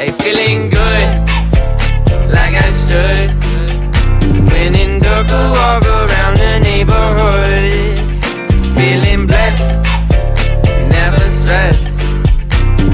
Hey, feeling good, like I should. When in dark, walk around the neighborhood. Feeling blessed, never stressed.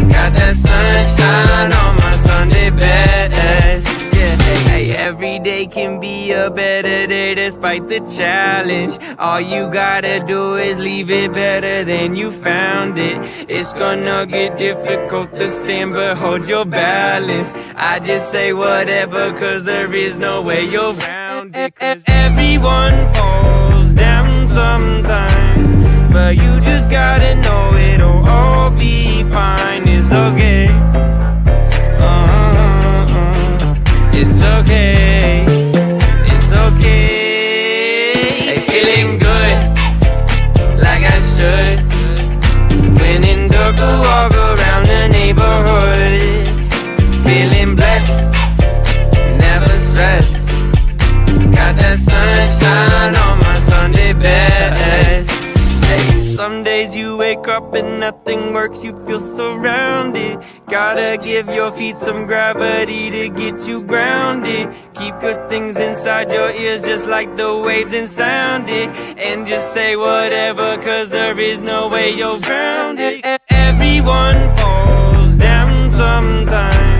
Got that sunshine on my Sunday best. Yeah, hey, every day can be a better day despite the challenge. All you gotta do is leave it better than you found it. It's gonna get difficult to stand, but hold your balance. I just say whatever, cause there is no way you're around it. Everyone falls down sometimes, but you just gotta know it'll all be fine. It's okay. It's okay. It's okay. Hey, feeling good, like I should. When in dark, walk around the neighborhood. Feeling blessed, never stressed. Got that sunshine on my Sunday best. Hey, some days you wake up and nothing works, you feel surrounded. Gotta give your feet some gravity to get you grounded. Keep good things inside your ears just like the waves and sound it. And just say whatever, cause there is no way you're grounded. Everyone falls down sometimes,